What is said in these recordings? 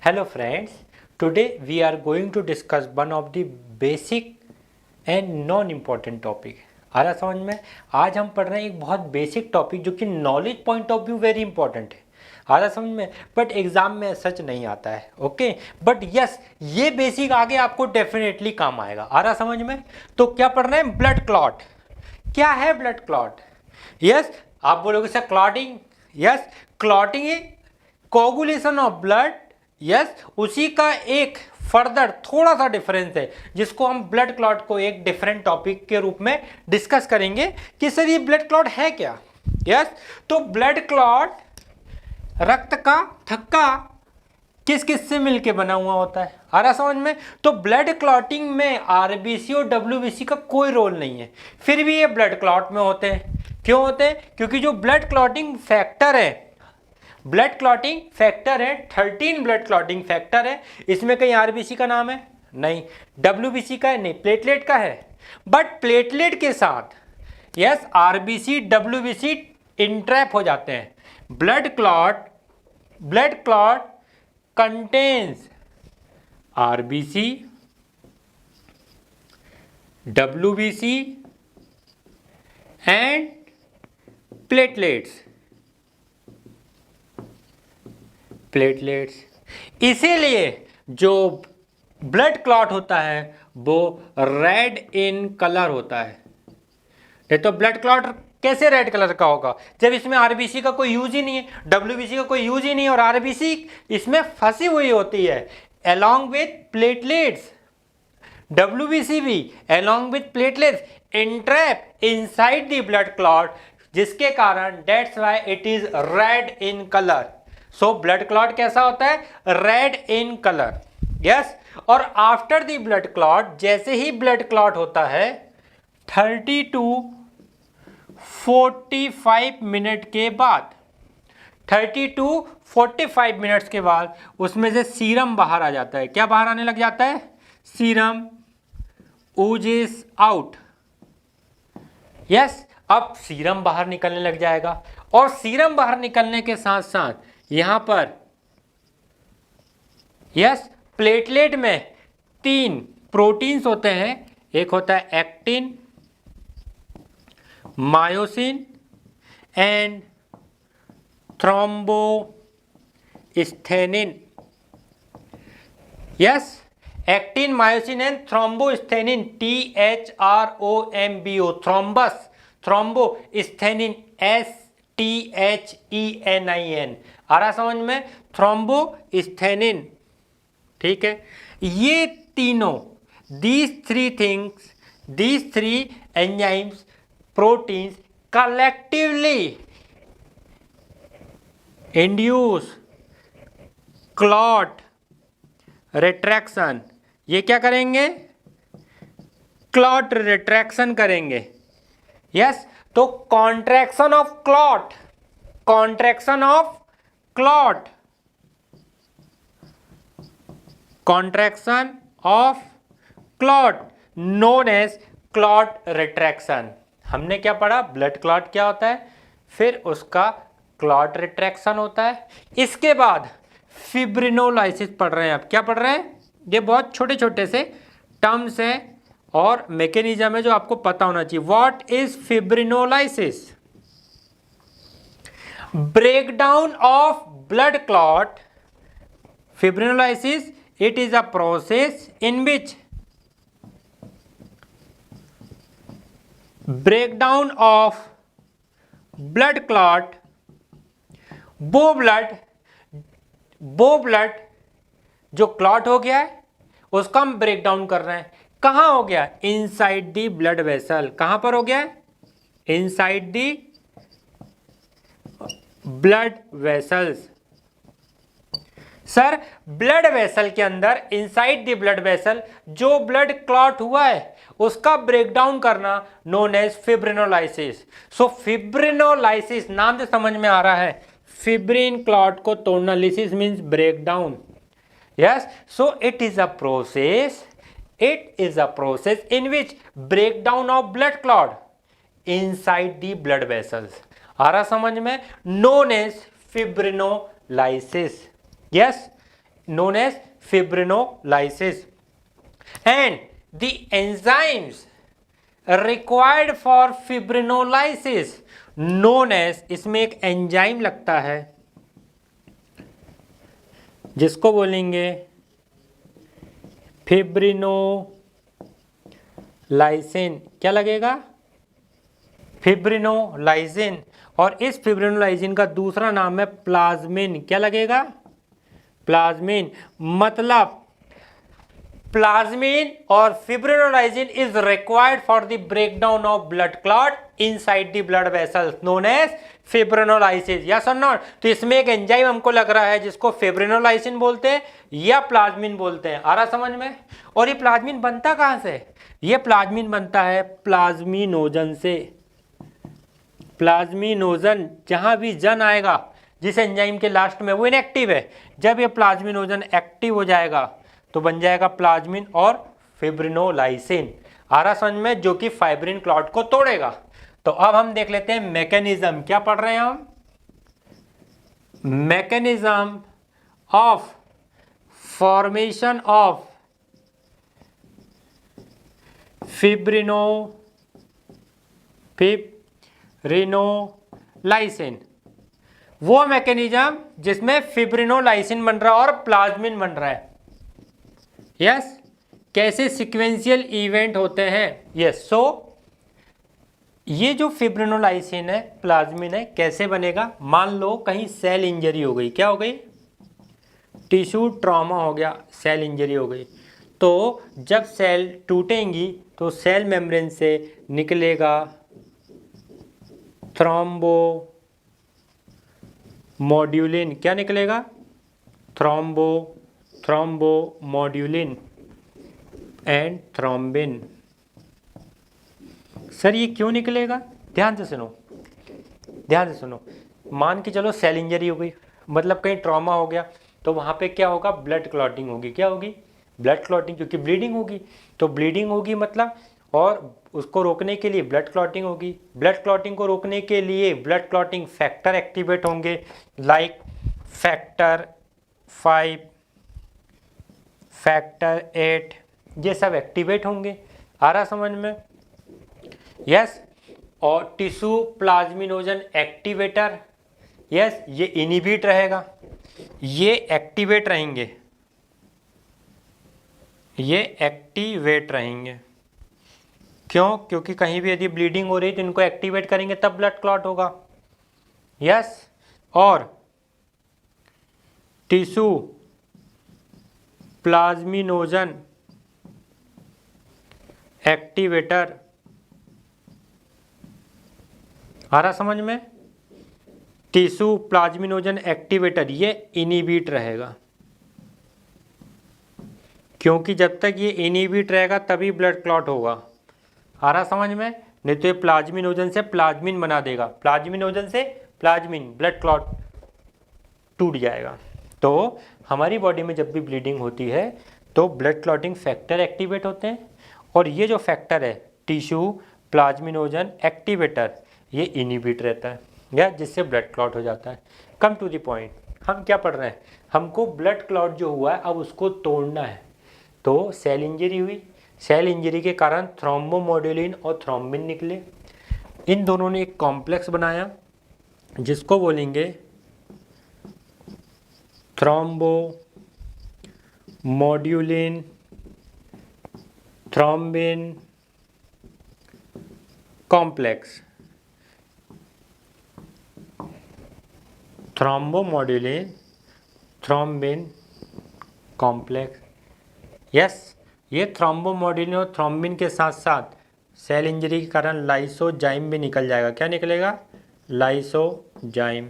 Hello friends, today we are going to discuss one of the basic and non-important topic. आ रहा समझ में? आज हम पढ़ रहे हैं एक बहुत बेसिक टॉपिक जो कि knowledge point of view very important है. आ रहा समझ में? बट एग्जाम में सच नहीं आता है. ओके, बट यस ये बेसिक आगे आपको डेफिनेटली काम आएगा. आ रहा समझ में? तो क्या पढ़ रहे हैं? Blood clot. क्या है ब्लड क्लॉट? यस, आप बोलोगे सर क्लॉटिंग. यस, क्लॉटिंग है कोगुलेशन ऑफ ब्लड. यस, उसी का एक फर्दर थोड़ा सा डिफरेंस है जिसको हम ब्लड क्लॉट को एक डिफरेंट टॉपिक के रूप में डिस्कस करेंगे कि सर ये ब्लड क्लॉट है क्या. यस, तो ब्लड क्लॉट रक्त का थक्का किस किस से मिलके बना हुआ होता है. आ रहा समझ में? तो ब्लड क्लॉटिंग में आरबीसी और डब्ल्यूबीसी का कोई रोल नहीं है, फिर भी ये ब्लड क्लॉट में होते हैं. क्यों होते हैं? क्योंकि जो ब्लड क्लॉटिंग फैक्टर है, ब्लड क्लॉटिंग फैक्टर है 13 ब्लड क्लॉटिंग फैक्टर है. इसमें कहीं आरबीसी का नाम है नहीं, डब्ल्यूबीसी का है नहीं, प्लेटलेट का है. बट प्लेटलेट के साथ यस आरबीसी डब्ल्यूबीसी इंट्रैप हो जाते हैं. Blood clot contains RBC WBC and platelets. इसीलिए जो ब्लड क्लॉट होता है वो रेड इन कलर होता है. ये तो ब्लड क्लॉट कैसे रेड कलर का होगा जब इसमें आरबीसी का कोई यूज ही नहीं है, डब्ल्यूबीसी का कोई यूज ही नहीं है और आरबीसी इसमें फंसी हुई होती है along with platelets. डब्ल्यूबीसी भी along with platelets entrap inside the blood clot, जिसके कारण that's why it is red in color. So blood clot कैसा होता है? Red in colour. यस, और आफ्टर द ब्लड क्लॉट जैसे ही ब्लड क्लॉट होता है 30 to 45 मिनट के बाद, 30 to 45 मिनट्स के बाद उसमें से सीरम बाहर आ जाता है. क्या बाहर आने लग जाता है? Serum oozes out. यस, अब सीरम बाहर निकलने लग जाएगा और सीरम बाहर निकलने के साथ साथ यहां पर यस प्लेटलेट में 3 प्रोटीन्स होते हैं. एक होता है actin, myosin and thrombosthenin. Yes, actin, myosin and thrombosthenin, THROMBO, thrombus, thrombosthenin, STHENIN. आ रहा समझ में? थ्रोम्बोस्थेनिन. ठीक है, ये तीनों these three enzymes proteins collectively induce clot retraction. ये क्या करेंगे? क्लॉट रिट्रैक्शन करेंगे. यस, तो contraction of clot known as clot retraction. हमने क्या पढ़ा? ब्लड क्लॉट क्या होता है, फिर उसका क्लॉट रिट्रैक्शन होता है. इसके बाद फिब्रिनोलाइसिस पढ़ रहे हैं. आप क्या पढ़ रहे हैं? ये बहुत छोटे छोटे से टर्म्स हैं और मैकेनिज्म है जो आपको पता होना चाहिए. What is फिब्रिनोलाइसिस? Breakdown of blood clot. फिब्रिनोलाइसिस, it is a process in which breakdown of blood clot, वो ब्लड जो क्लॉट हो गया है उसका हम ब्रेक डाउन कर रहे हैं. कहां हो गया? Inside the blood vessel. कहां पर हो गया? Inside the blood vessels. Sir blood vessel के अंदर, इनसाइड द ब्लड वेसल, जो ब्लड क्लॉट हुआ है उसका ब्रेकडाउन करना नोन एज फिब्रिनोलाइसिस. सो फिब्रिनोलाइसिस नाम से समझ में आ रहा है, फिब्रिन क्लॉट को तोड़ना. Lysis means breakdown. Yes, so it is a process in which breakdown of blood clot inside the blood vessels. आ रहा समझ में? Known as fibrinolysis. Yes, known as fibrinolysis, and the enzymes required for fibrinolysis known as, इसमें एक enzyme लगता है जिसको बोलेंगे फिब्रिनोलाइसिन। क्या लगेगा? फिब्रिनोलाइसिन। और इस फिब्रिनोलाइसिन का दूसरा नाम है प्लाज्मिन। क्या लगेगा? प्लाज्मिन। मतलब प्लाज्मिन और fibrinolysin is required for the breakdown of blood clot inside the blood vessels known as fibrinolysis. Yes और नॉट? तो इसमें एक एंजाइम हमको लग रहा है जिसको फिब्रिनोलाइसिन बोलते हैं या प्लाज्मिन बोलते हैं। आ रहा समझ में? और ये प्लाज्मिन बनता कहां से? ये प्लाज्मिन बनता है प्लाज्मिनोजन से। प्लाज्मिनोजन, जहां भी जन आएगा जिस एंजाइम के लास्ट में, वो इनएक्टिव है। जब ये प्लाज्मिनोजन एक्टिव हो जाएगा तो बन जाएगा प्लाज्मिन और फिब्रिनोलाइसिन। आ रहा समझ में? जो कि फाइब्रिन क्लॉट को तोड़ेगा। तो अब हम देख लेते हैं मैकेनिज्म। क्या पढ़ रहे हैं हम? Mechanism of formation of fibrinolysin. वो मैकेनिज्म जिसमें फिब्रिनोलाइसिन बन रहा है और प्लाज्मिन बन रहा है। यस। कैसे सीक्वेंशियल इवेंट होते हैं? यस। सो ये जो फिब्रिनोलाइसिन है, प्लाज्मिन है, कैसे बनेगा? मान लो कहीं सेल इंजरी हो गई। क्या हो गई? टिश्यू ट्रॉमा हो गया, सेल इंजरी हो गई। तो जब सेल टूटेंगी तो सेल मेम्ब्रेन से निकलेगा थ्रोम्बोमोड्यूलिन। क्या निकलेगा? थ्रोम्बोमोड्यूलिन एंड थ्रोम्बिन। सर ये क्यों निकलेगा? ध्यान से सुनो, ध्यान से सुनो। मान के चलो सेल इंजरी हो गई, मतलब कहीं ट्रॉमा हो गया, तो वहाँ पे क्या होगा? ब्लड क्लॉटिंग होगी। क्या होगी? ब्लड क्लॉटिंग, क्योंकि ब्लीडिंग होगी। तो ब्लीडिंग होगी मतलब, और उसको रोकने के लिए ब्लड क्लॉटिंग होगी। ब्लड क्लॉटिंग को रोकने के लिए ब्लड क्लॉटिंग फैक्टर एक्टिवेट होंगे, लाइक फैक्टर 5, फैक्टर 8, ये सब एक्टिवेट होंगे। आ रहा समझ में? यस। और टिश्यू प्लाज्मिनोजन एक्टिवेटर, यस, ये इनिबिट रहेगा, ये एक्टिवेट रहेंगे, ये एक्टिवेट रहेंगे। क्यों? क्योंकि कहीं भी यदि ब्लीडिंग हो रही तो इनको एक्टिवेट करेंगे तब ब्लड क्लॉट होगा। यस। और टिश्यू प्लाज्मिनोजन एक्टिवेटर। आ रहा समझ में? टिश्यू प्लाज्मिनोजन एक्टिवेटर ये इनिबिट रहेगा, क्योंकि जब तक ये इनिबिट रहेगा तभी ब्लड क्लॉट होगा। आ रहा समझ में? नहीं तो ये प्लाज्मिनोजन से प्लाज्मिन बना देगा, प्लाज्मिनोजन से प्लाज्मिन, ब्लड क्लॉट टूट जाएगा। तो हमारी बॉडी में जब भी ब्लीडिंग होती है तो ब्लड क्लॉटिंग फैक्टर एक्टिवेट होते हैं, और ये जो फैक्टर है टिश्यू प्लाज्मिनोजन एक्टिवेटर, ये इनिबिट रहता है, या जिससे ब्लड क्लॉट हो जाता है। कम टू द पॉइंट, हम क्या पढ़ रहे हैं? हमको ब्लड क्लॉट जो हुआ है अब उसको तोड़ना है। तो सेल इंजरी हुई, सेल इंजरी के कारण थ्रोम्बोमोड्यूलिन और थ्रोम्बिन निकले। इन दोनों ने एक कॉम्प्लेक्स बनाया जिसको बोलेंगे thrombomodulin thrombin complex. Thrombomodulin thrombin complex. Yes. ये थ्रोम्बोमोड्यूलिन और थ्रोम्बिन के साथ साथ सेल इंजरी के कारण लाइसोजाइम भी निकल जाएगा। क्या निकलेगा? लाइसोजाइम।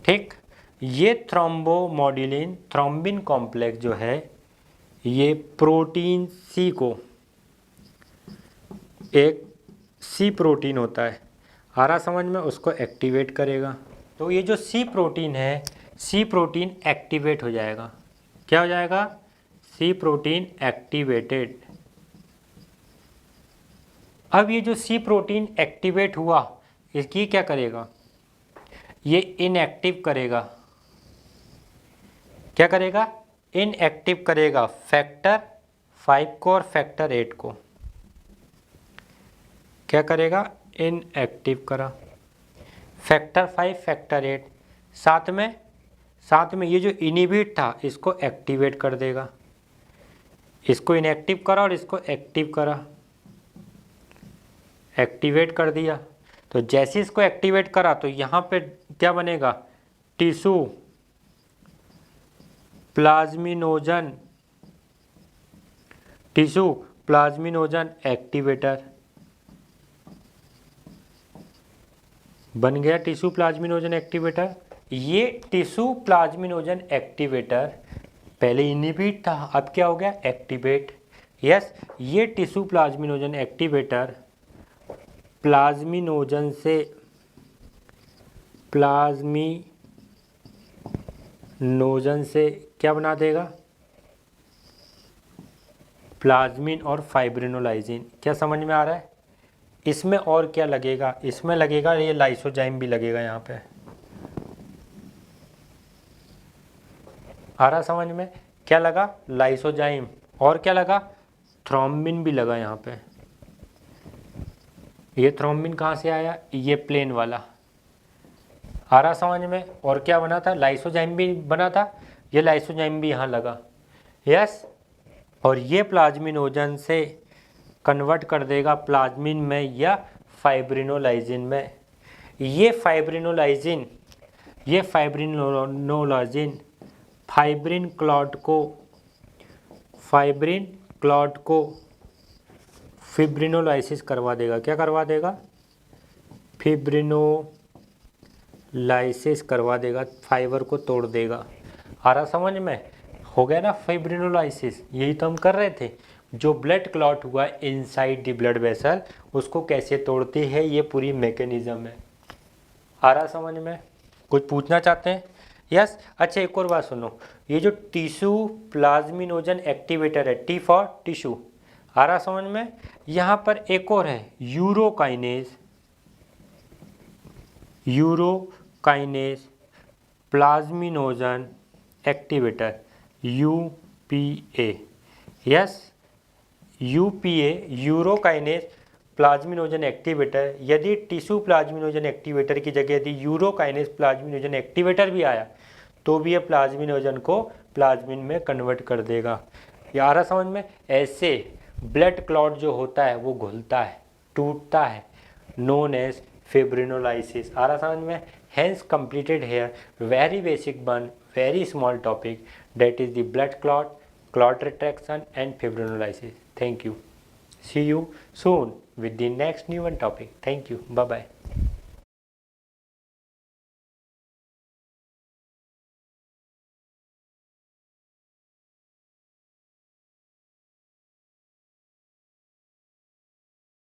ठीक। ये थ्रोम्बोमोड्यूलिन थ्रोम्बिन कॉम्प्लेक्स जो है ये प्रोटीन सी को, एक सी प्रोटीन होता है, आ रहा समझ में, उसको एक्टिवेट करेगा। तो ये जो सी प्रोटीन है, सी प्रोटीन एक्टिवेट हो जाएगा। क्या हो जाएगा? सी प्रोटीन एक्टिवेटेड। अब ये जो सी प्रोटीन एक्टिवेट हुआ, इसकी क्या करेगा? ये इनएक्टिव करेगा, क्या करेगा, इनएक्टिव करेगा फैक्टर 5 को और फैक्टर 8 को। क्या करेगा, इनएक्टिव करा फैक्टर 5 फैक्टर 8, साथ में ये जो इनिबिट था इसको एक्टिवेट कर देगा। इसको इनएक्टिव करा और इसको एक्टिव करा, एक्टिवेट कर दिया। तो जैसे इसको एक्टिवेट करा तो यहाँ पे क्या बनेगा, tissue plasminogen, tissue plasminogen activator बन गया। टिश्यू प्लाज्मिनोजन एक्टिवेटर, ये टिश्यू प्लाज्मिनोजन एक्टिवेटर पहले इनहिबिट था, अब क्या हो गया, एक्टिवेट। यस, ये टिश्यू प्लाज्मिनोजन एक्टिवेटर प्लाज्मिनोजन से क्या बना देगा, प्लाज्मिन और फाइब्रिनोलाइसिन। क्या समझ में आ रहा है? इसमें और क्या लगेगा, इसमें लगेगा ये लाइसोजाइम भी लगेगा यहाँ पे। आ रहा समझ में? क्या लगा, लाइसोजाइम, और क्या लगा, थ्रोम्बिन भी लगा यहाँ पे। ये थ्रोम्बिन कहाँ से आया, ये प्लेन वाला। आ रहा समझ में? और क्या बना था, लाइसोजाइम भी बना था, ये लाइसोजाइम भी यहाँ लगा। यस, और ये प्लाज्मिनोजन से कन्वर्ट कर देगा प्लाज्मिन में या फाइब्रिनोलाइसिन में। ये फाइब्रिनोलाइसिन फाइब्रिन क्लॉट को फिब्रिनोलाइसिस करवा देगा। क्या करवा देगा, फिब्रिनोलाइसिस करवा देगा, फाइबर को तोड़ देगा। आ रहा समझ में? हो गया ना फिब्रिनोलाइसिस, यही तो हम कर रहे थे। जो ब्लड क्लॉट हुआ इनसाइड द ब्लड वेसल, उसको कैसे तोड़ती है, ये पूरी मैकेनिज्म है। आ रहा समझ में? कुछ पूछना चाहते हैं? यस। अच्छा, एक और बात सुनो, ये जो टिश्यू प्लाज्मिनोजन एक्टिवेटर है, टी फॉर टिश्यू, आ रहा समझ में? यहाँ पर एक और है, urokinase plasminogen activator, UPA. Yes, UPA, urokinase plasminogen activator. यदि टिश्यू प्लाज्मिनोजन एक्टिवेटर की जगह यदि यूरोकाइनेज प्लाज्मिनोजन एक्टिवेटर भी आया तो भी ये प्लाज्मिनोजन को प्लाज्मिन में कन्वर्ट कर देगा। ये आ रहा समझ में? ऐसे ब्लड क्लॉट जो होता है वो घुलता है, टूटता है, नोन एज फिब्रिनोलाइसिस। आ रहा समझ में? Hence completed here very basic one, very small topic, that is the blood clot retraction and fibrinolysis. Thank you. See you soon with the next new one topic. Thank you. Bye bye.